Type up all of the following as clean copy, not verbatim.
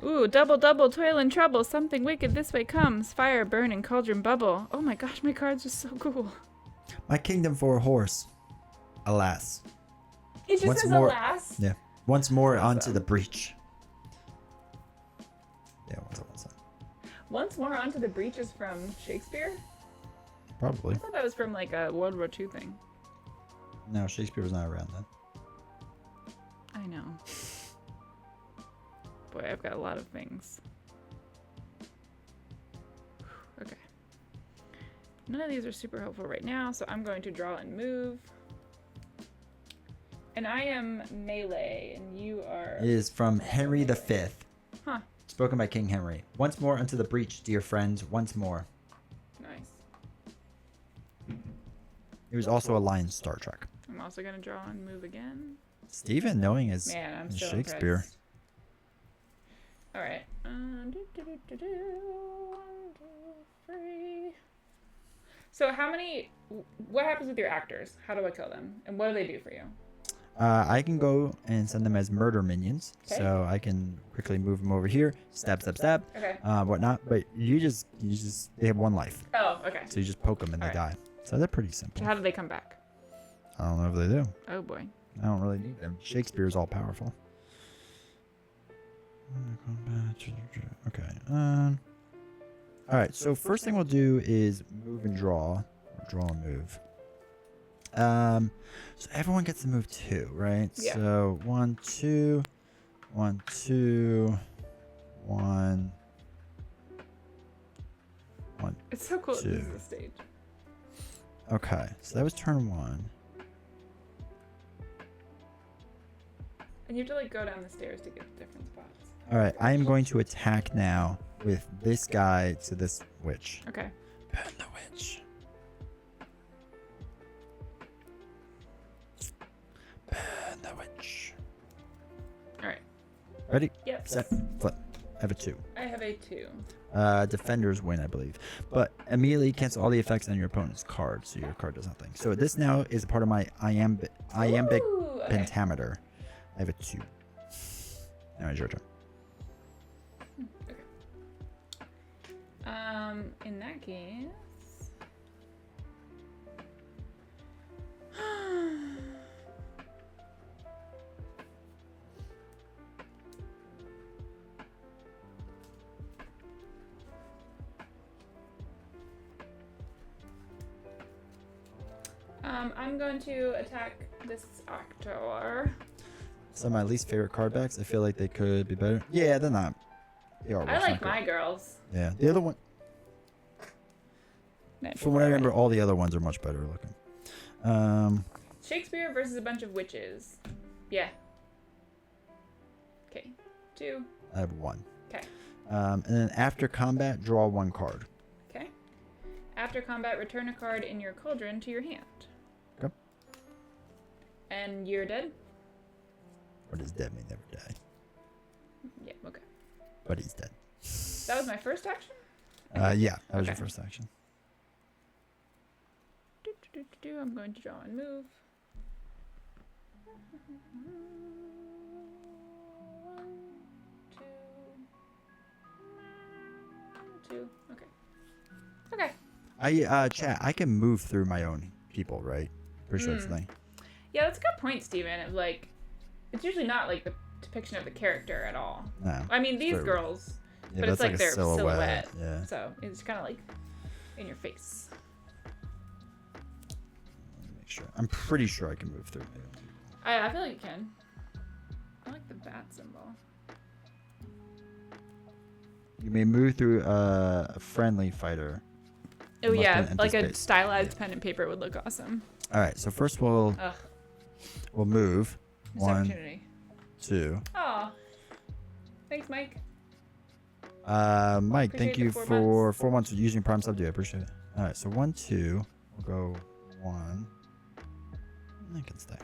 Ooh, double, double, toil and trouble. Something wicked this way comes. Fire, burn, and cauldron bubble. Oh my gosh, my cards are so cool. My kingdom for a horse. Alas. It just says alas. Yeah. Once more onto the breach. Yeah, once. Once more onto the breach is from Shakespeare? Probably. I thought that was from like a World War II thing. No, Shakespeare was not around then. I know. Boy, I've got a lot of things. Okay. None of these are super helpful right now, so I'm going to draw and move. And I am melee, and you are... It is from Henry V. Huh. Spoken by King Henry. Once more unto the breach, dear friends, once more. Nice. It was also a line in Star Trek. I'm also going to draw and move again. Stephen knowing his, Man, I'm his so Shakespeare. impressed. All right. 1, 2, 3. So how many... What happens with your actors? How do I kill them? And what do they do for you? I can go and send them as murder minions. Okay. So I can quickly move them over here. Stab, stab, stab. Okay. Whatnot. But you just, they have 1 life. Oh, okay. So you just poke them and they die. So they're pretty simple. So how do they come back? I don't know if they do. Oh, boy. I don't really need them. Shakespeare is all powerful. Okay. All right. So first thing we'll do is move and draw. Or draw and move. So everyone gets to move 2, right? Yeah. So 1, 2, 1, 2, 1, 1. It's so cool that 2. this is the stage. Okay. So that was turn 1. And you have to like go down the stairs to get to different spots. All right. I am going to attack now with this guy to this witch. Okay. Burn the witch. Burn the witch. All right. Ready? Yep. Set. Flip. I have a 2. I have a 2. Defenders win, I believe. But immediately cancel all the effects on your opponent's card, so your card does nothing. So this now is a part of my iambic Ooh, okay. pentameter. I have a 2. Now it's your turn. Okay. In that case... I'm going to attack this actor. Some of my least favorite card backs. I feel like they could be better. Yeah, they're not. They are. I like my girls. Yeah, the other one. From what I remember, all the other ones are much better looking. Shakespeare versus a bunch of witches. Yeah. Okay. 2. I have 1. Okay. And then after combat, draw 1 card. Okay. After combat, return a card in your cauldron to your hand. Okay. And you're dead? What does dead mean? Never die. Yeah, okay. But he's dead. That was my first action? Yeah, that was your Okay. first action. I'm going to draw and move. 1, 2. Okay. Okay. Chat, I can move through my own people, right? Pretty sure it's the thing. Yeah, that's a good point, Steven. Of like, it's usually not like the depiction of the character at all. No. I mean, these Sure. girls, Yeah, but it's that's like a their silhouette. Yeah. So it's kind of like in your face. Let me make sure. I'm pretty sure I can move through my own people. I feel like you can. I like the bat symbol. You may move through a friendly fighter. Oh Must yeah, be an like empty a space. stylized pen and paper would look awesome. All right, so first we'll move. Missed 1, opportunity. 2. Aw. Thanks, Mike. Mike, Appreciate thank the you 4 for 4 months of using Prime Sub. I appreciate it. All right, so 1, 2. We'll go 1. I can stay.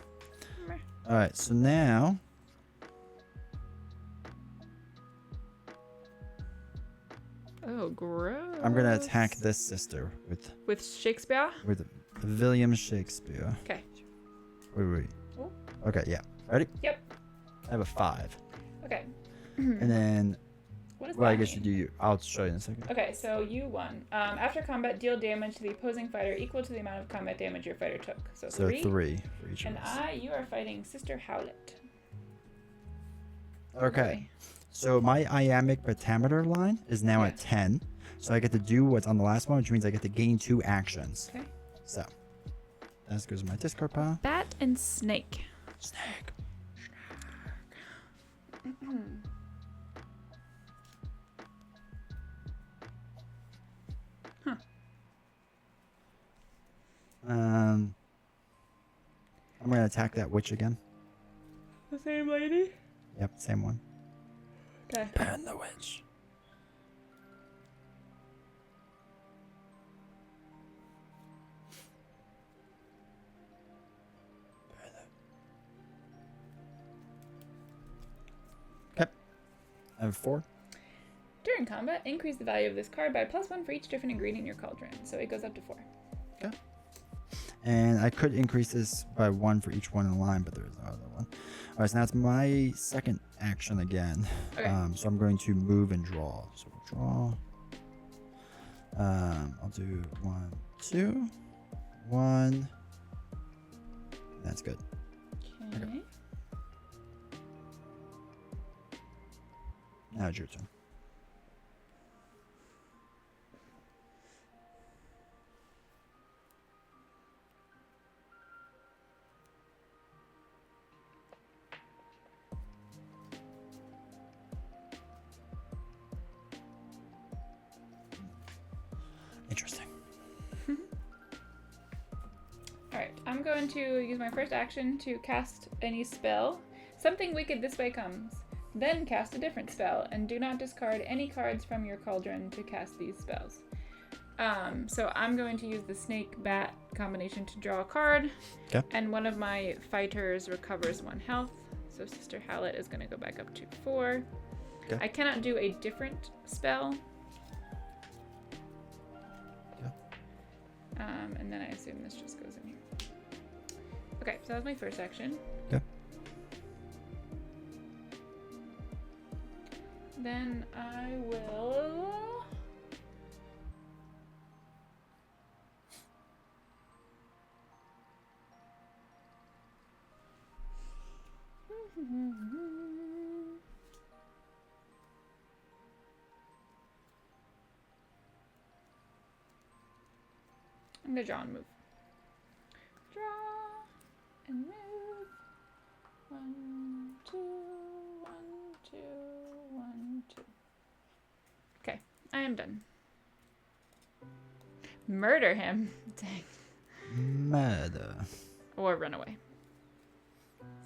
Meh. All right, so now. Oh, gross. I'm gonna attack this sister with Shakespeare. with William Shakespeare. Okay. Wait. Oh. Okay, yeah. Ready? Yep. I have a 5. Okay. And then What does Well, I that guess you mean? do. I'll show you in a second. Okay, so you won. After combat, deal damage to the opposing fighter equal to the amount of combat damage your fighter took. So So 3. 3 for each And of us. you are fighting Sister Howlett. Okay. So my iambic pentameter line is now at 10. So I get to do what's on the last one, which means I get to gain 2 actions. Okay. So that goes in my discard pile. Bat and snake. Snake. Huh. I'm gonna attack that witch again. The same lady? Yep, same one. Okay. Burn the witch. Okay. I have 4. During combat, increase the value of this card by +1 for each different ingredient in your cauldron. So it goes up to 4. Okay. And I could increase this by 1 for each one in the line, but there's no other one. All right, so that's my second action again. Okay. So I'm going to move and draw. So draw. I'll do 1, 2, 1. That's good. Okay. Now it's your turn. Interesting. Alright, I'm going to use my first action to cast any spell. Something wicked this way comes. Then cast a different spell, and do not discard any cards from your cauldron to cast these spells. So I'm going to use the snake bat combination to draw a card. Okay. And one of my fighters recovers 1 health. So Sister Howlett is going to go back up to 4. Okay. I cannot do a different spell. And then I assume this just goes in here. Okay, so that was my first action. Okay. Then I will... I'm gonna draw and move. Draw and move. 1, 2, 1, 2, 1, 2. Okay, I am done. Murder him. Dang. Murder. Or run away.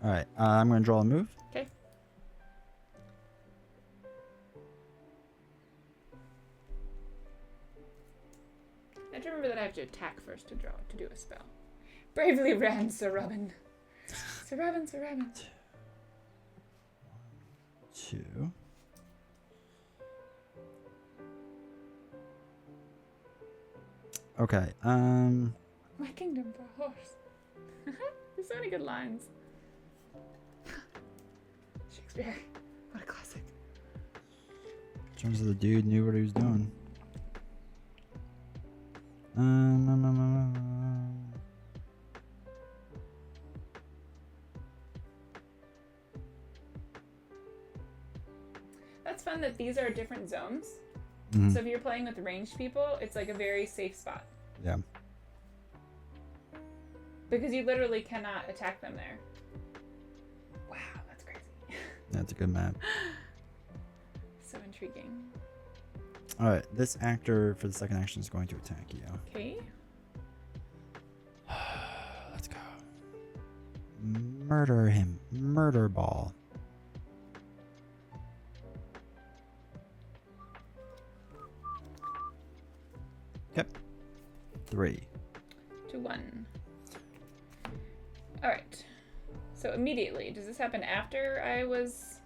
All right. I'm going to draw a move. Okay. I have to remember that I have to attack first to draw to do a spell. Bravely ran Sir Robin. Sir Robin, Sir Robin. 2. Okay. My kingdom for a horse. There's so many good lines. Shakespeare. What a classic. In terms of the dude knew what he was doing. That's fun that these are different zones. Mhm. So if you're playing with ranged people, it's like a very safe spot. Yeah. Because you literally cannot attack them there. Wow, that's crazy. That's a good map. So intriguing. All right. This actor for the second action is going to attack you. Okay. Let's go. Murder him. Murder ball. Yep. 3. 2, 1. Alright. So immediately, does this happen after I was...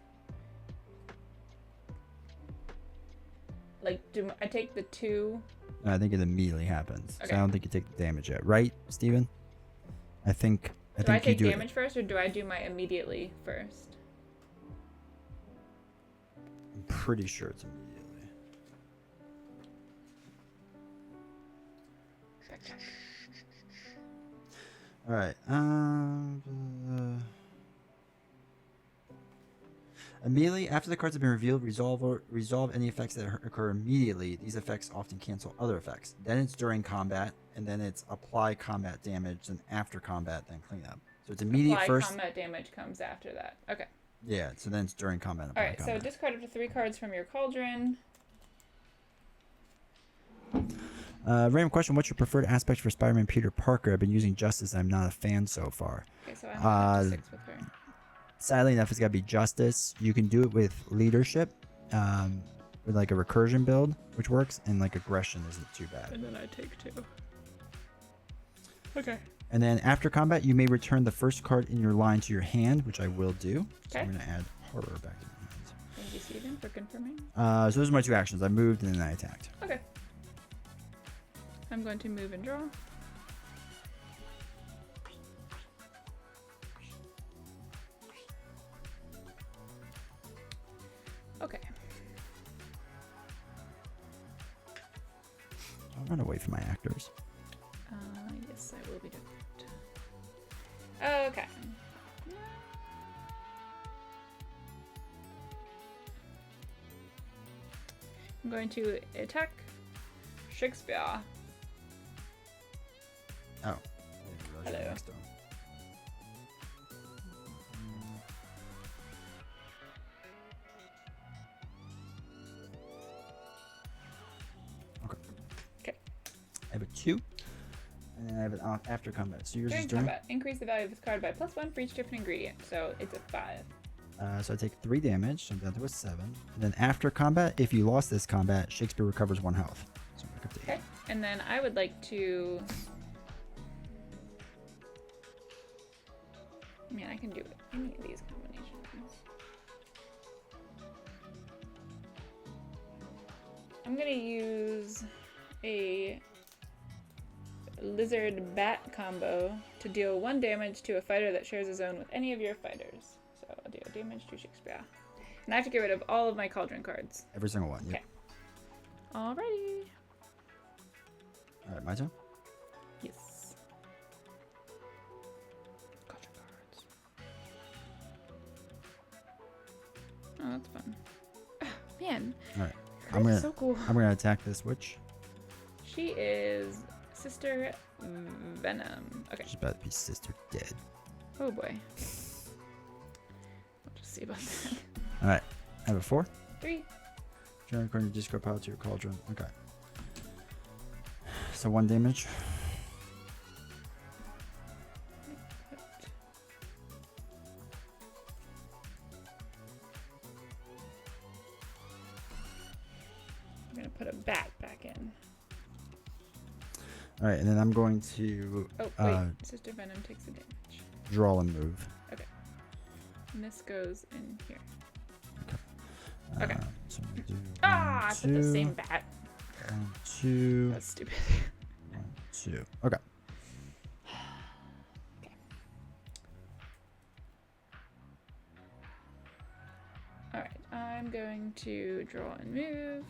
Like, do I take the 2? I think it immediately happens. So Okay. I don't think you take the damage yet, right, Steven? I think Do I you take do damage first, or do I do my immediately first? I'm pretty sure it's immediately. All right. Immediately after the cards have been revealed, resolve any effects that occur immediately. These effects often cancel other effects. Then it's during combat, and then it's apply combat damage, and after combat, then clean up. So it's immediate apply first. Combat damage comes after that. Okay. Yeah, so then it's during combat. All right. So discard up to 3 cards from your cauldron. Random question: what's your preferred aspect for Spider-Man Peter Parker? I've been using Justice. I'm not a fan so far. Okay, so I'm up to 6 with her. Sadly enough, it's got to be Justice. You can do it with Leadership, with like a recursion build, which works, and like Aggression isn't too bad. And then I take 2. Okay. And then after combat, you may return the first card in your line to your hand, which I will do. So Okay. I'm going to add Horror back to my hand. Thank you, Steven, for confirming. So those are my 2 actions. I moved and then I attacked. Okay. I'm going to move and draw. Okay. I'll run away from my actors. Yes, I will be doing that. Okay. I'm going to attack Shakespeare. Oh. I didn't realize you were Hello. next to him. Okay. Okay. I have a 2. And then I have an after combat. So yours During is during combat, increase the value of this card by +1 for each different ingredient. So it's a 5. So I take 3 damage, so I'm down to a 7. And then after combat, if you lost this combat, Shakespeare recovers 1 health. So I'm back up to 8. Okay. And then I would like to. I mean, I can do any of these combinations. I'm gonna use a lizard bat combo to deal 1 damage to a fighter that shares a zone with any of your fighters. So I'll deal damage to Shakespeare. And I have to get rid of all of my cauldron cards. Every single one. Yep. Okay. Alrighty. All right, my turn. Yes. Cauldron cards. Oh, that's fun. Ah, man. All right. Her I'm card's gonna so cool. I'm gonna attack this witch. She is Sister Venom. Okay. She's about to be sister dead. Oh boy. We'll just see about that. All right. I have a 4. 3. Generate according to discard pile to your cauldron. Okay. So 1 damage. I'm gonna put a bat back in. All right, and then I'm going to Oh wait, Sister Venom takes the damage. draw and move. And this goes in here. Okay. Okay. So I'm gonna do Ah, I 1, put the 2, same bat. 1, 2, That's stupid. 1, 2. Okay. Okay. All right, I'm going to draw and move.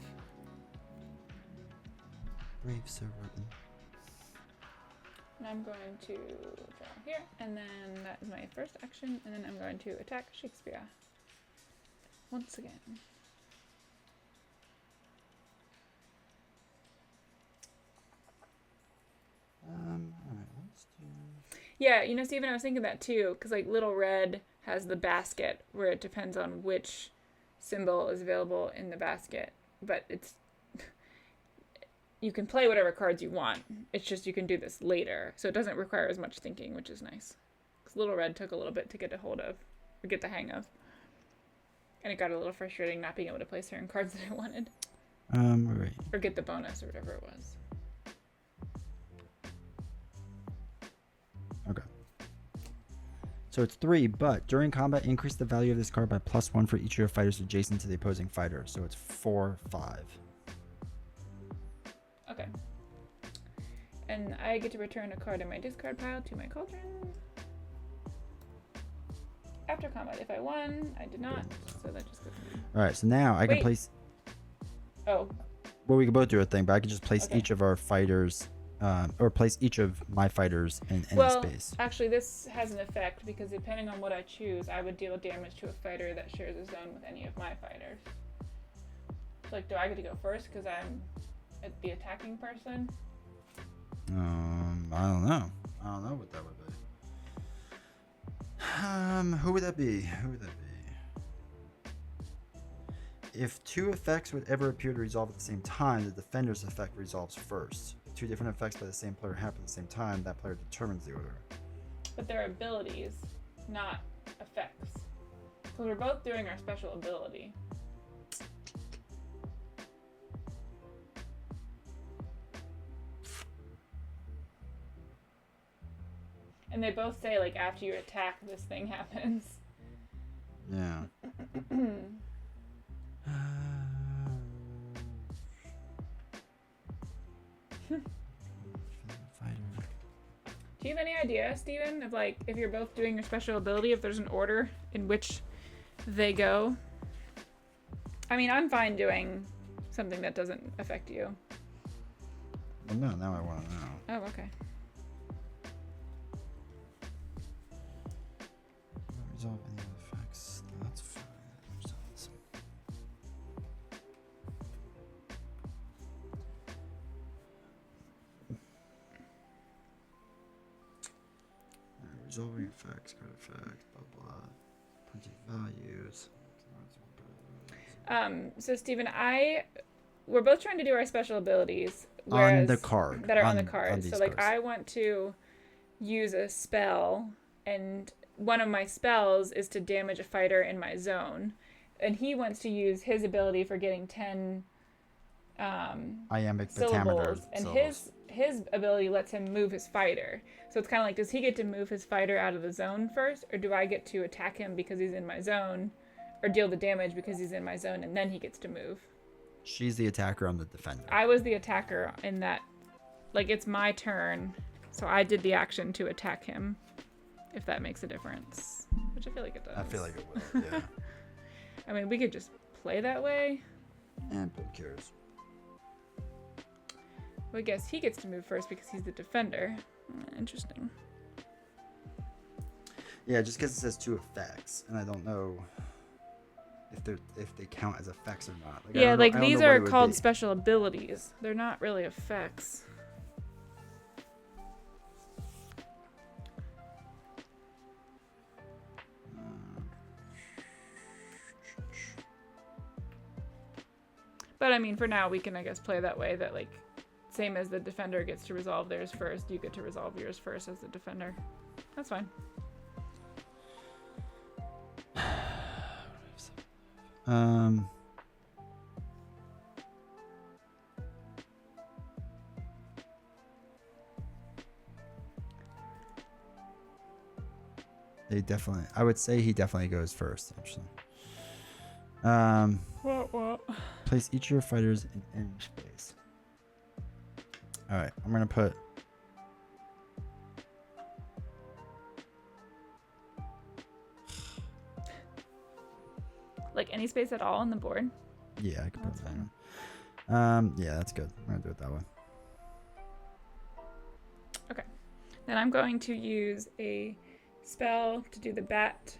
Brave Sir Robin. And I'm going to draw here, and then that is my first action, and then I'm going to attack Shakespeare. Once again. Alright, let's do. Yeah, you know, Steven, I was thinking that too, because like Little Red has the basket where it depends on which symbol is available in the basket, but it's you can play whatever cards you want. It's just you can do this later, so it doesn't require as much thinking, which is nice. Because Little Red took a little bit to get a hold of, or get the hang of, and it got a little frustrating not being able to play certain cards that I wanted, Right. or get the bonus or whatever it was. Okay. So it's 3, but during combat, increase the value of this card by +1 for each of your fighters adjacent to the opposing fighter. So it's 4, 5. Okay. And I get to return a card in my discard pile to my cauldron. after combat. If I won, I did not. So that just goes to me. All right, so now I can Wait. place. Oh, Well, we can both do a thing, but I can just place Okay. each of our fighters, or place each of my fighters in any well, space. actually, this has an effect because depending on what I choose, I would deal damage to a fighter that shares a zone with any of my fighters. So, like, do I get to go first because I'm the attacking person? I don't know. I don't know what that would be. Who would that be? If two effects would ever appear to resolve at the same time, the defender's effect resolves first. If two different effects by the same player happen at the same time, that player determines the order. But they're abilities, not effects. Because we're both doing our special ability. And they both say, like, after you attack, this thing happens. Yeah. Do you have any idea, Steven, of, like, if you're both doing your special ability, if there's an order in which they go? I mean, I'm fine doing something that doesn't affect you. Well, no, now I want to know. Oh, okay. Resolve any effects. That's fine. Resolving effects, card effect, blah blah. Plenty of values. So Steven, we're both trying to do our special abilities On the card. that are on the card. On So these like cards. I want to use a spell, and one of my spells is to damage a fighter in my zone, and he wants to use his ability for getting 10 iambic pentameter syllables, and syllables. his ability lets him move his fighter. So it's kind of like, does he get to move his fighter out of the zone first, or do I get to attack him because he's in my zone, or deal the damage because he's in my zone, and then he gets to move? She's the attacker, I'm the defender. I was the attacker in that, like, it's my turn, so I did the action to attack him, if that makes a difference, which I feel like it does. I feel like it will, yeah. I mean, we could just play that way. And who cares? Well, I guess he gets to move first because he's the defender. Interesting. Yeah, just because it says two effects, and I don't know if they count as effects or not. Like, Yeah, like these are called special. special abilities. They're not really effects. But I mean, for now, we can, I guess, play that way, that, like, same as the defender gets to resolve theirs first, you get to resolve yours first as the defender. That's fine. I would say he definitely goes first, actually. What? Place each of your fighters in any space. Alright, I'm gonna put Like any space at all on the board? yeah, I can put That's that fine. in. Yeah, that's good. I'm gonna do it that way. Okay. Then I'm going to use a spell to do the bat.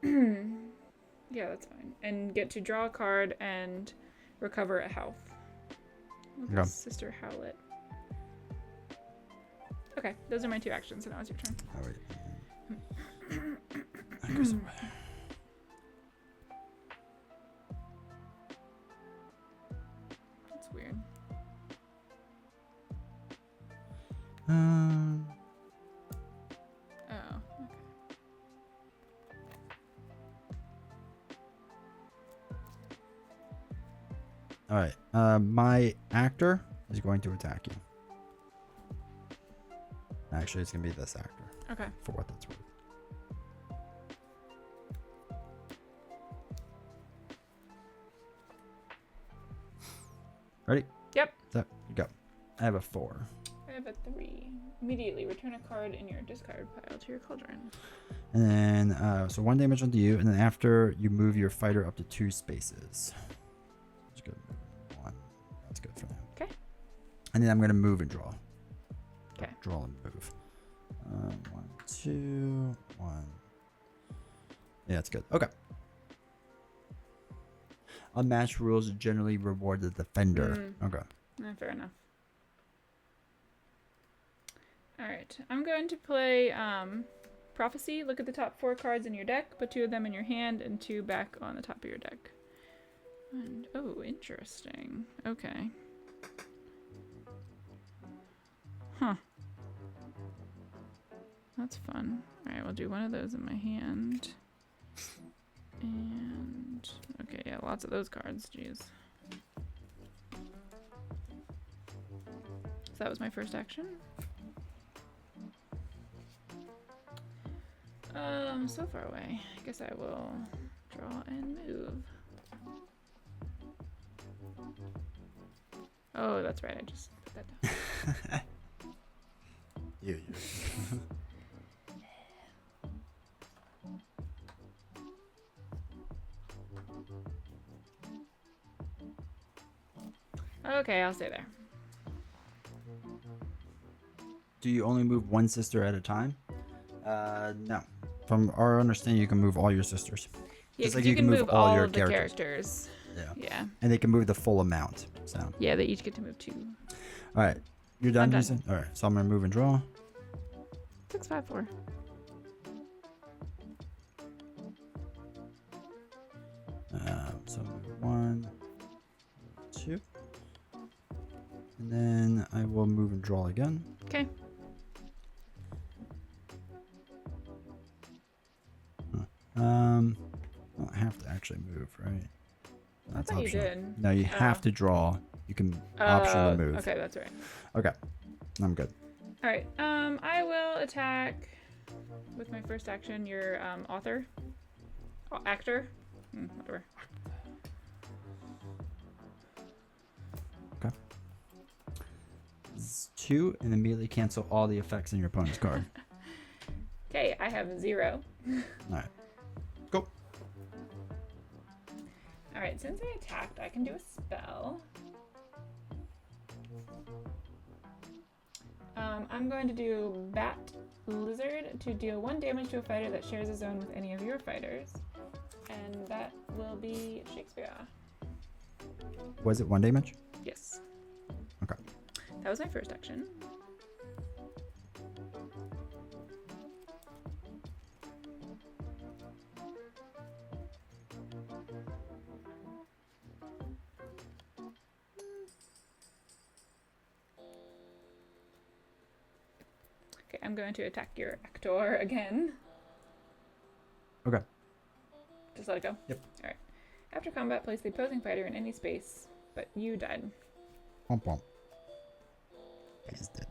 Yeah, that's fine. And get to draw a card and recover a health. With Okay. Sister Howlet. Okay, those are my two actions, so now it's your turn. Oh wait. That goes away. That's weird. Um, Oh, okay. all right. My actor is going to attack you. Actually, it's gonna be this actor. Okay. For what that's worth. Ready? Yep. Set, go. I have a 4. I I have a 3. Immediately return a card in your discard pile to your cauldron. And then, so 1 damage onto you, and then after you move your fighter up to 2 spaces. That's good. 1. That's good for them. Okay. And then I'm going to move and draw. Okay. Draw and move. 1, 2, 1. Yeah, that's good. Okay. Unmatched rules generally reward the defender. Okay. Fair enough. Alright, I'm going to play Prophecy. Look at the top 4 cards in your deck, put 2 of them in your hand and 2 back on the top of your deck. And, oh, interesting. Okay. Huh. That's fun. Alright, we'll do one of those in my hand. And, okay, yeah, lots of those cards, jeez. So that was my first action. So far away. I guess I will draw and move. Oh, that's right, I just put that down. You. Okay, I'll stay there. Do you only move 1 sister at a time? No. From our understanding, you can move all your sisters. Yeah, Just like you can move all your of the characters. Yeah. And they can move the full amount. So. Yeah, they each get to move 2. All right. You're done, I'm done. Jason? All right. So I'm going to move and draw. 6, 5, 4. So move 1, 2. And then I will move and draw again. Okay. I don't have to actually move, right? That's I thought optional. you did. No, you have to draw. You can optionally move. Okay, that's right. Okay. I'm good. All right. I will attack with my first action your author. Actor. Whatever. Okay. It's 2 and immediately cancel all the effects in your opponent's card. Okay, I have 0. All right. Go. All right, since I attacked, I can do a spell. I'm going to do Bat Lizard to deal 1 damage to a fighter that shares a zone with any of your fighters. And that will be Shakespeare. Was it 1 damage? Yes. Okay. That was my first action. Okay, I'm going to attack your actor again. Okay. Just let it go? Yep. Alright. After combat, place the opposing fighter in any space, but you died. Womp womp. He's dead.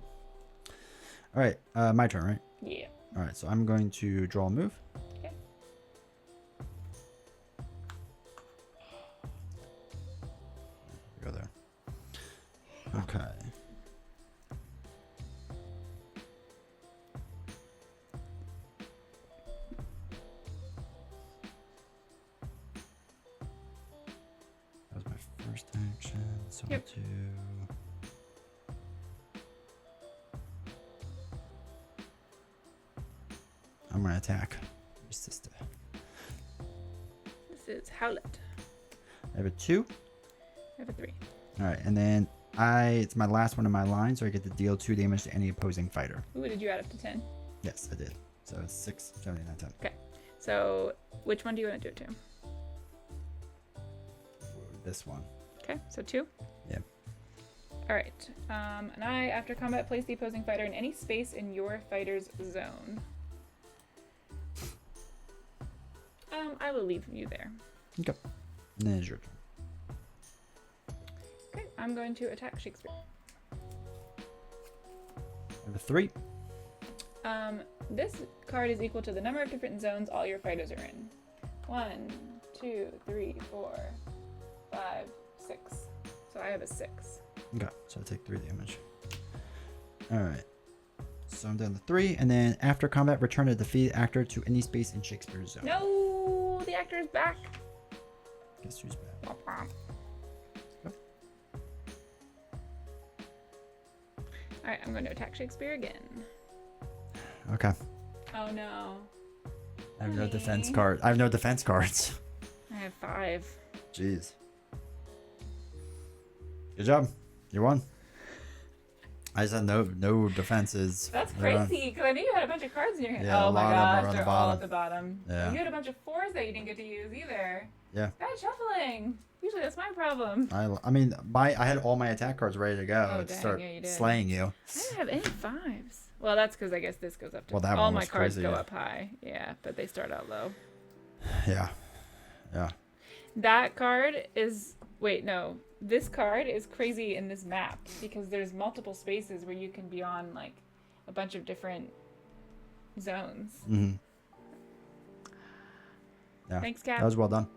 All right. My turn, right? Yeah. All right. So I'm going to draw a move. Okay. Go there. Okay. That was my first action. So Yep. I'll do. I'm gonna attack your sister. This is Howlett. I have a 2. I have a 3. All right, and then it's my last one in my line, so I get to deal 2 damage to any opposing fighter. Ooh, did you add up to 10? Yes, I did. So it's 6, 7, 8, 9, 10. Okay. So, which one do you want to do it to? This one. Okay, so 2? Yeah. Alright. And I, after combat, place the opposing fighter in any space in your fighter's zone. I will leave you there. Okay. And then it's your turn. Okay, I'm going to attack Shakespeare. I have a 3. This card is equal to the number of different zones all your fighters are in. 1, 2, 3, 4, 5, 6. So I have a 6. Okay, so I take 3 damage. All right. So I'm down to 3, and then after combat, return a defeated actor to any space in Shakespeare's zone. No, the actor is back. Guess who's back? Yep. All right, I'm going to attack Shakespeare again. Okay. Oh no. I have no defense Honey. card. I have no defense cards. I have 5. Jeez. Good job. You won. I just had no defenses. That's They're on- crazy, because I knew you had a bunch of cards in your hand. Yeah, Oh a my lot of them are gosh, on the they're all bottom. at the bottom. Yeah. You had a bunch of 4s that you didn't get to use either. Yeah. Bad shuffling. Usually that's my problem. I mean, I had all my attack cards ready to go Oh, to dang, start yeah, you did. slaying you. I didn't have any 5s. Well, that's because I guess this goes up to... Well, that all one my was cards crazy, go yeah. up high. Yeah, but they start out low. Yeah. Yeah. That card is... Wait, no. This card is crazy in this map because there's multiple spaces where you can be on, like, a bunch of different zones. Mm-hmm. Yeah. Thanks, Cap. That was well done.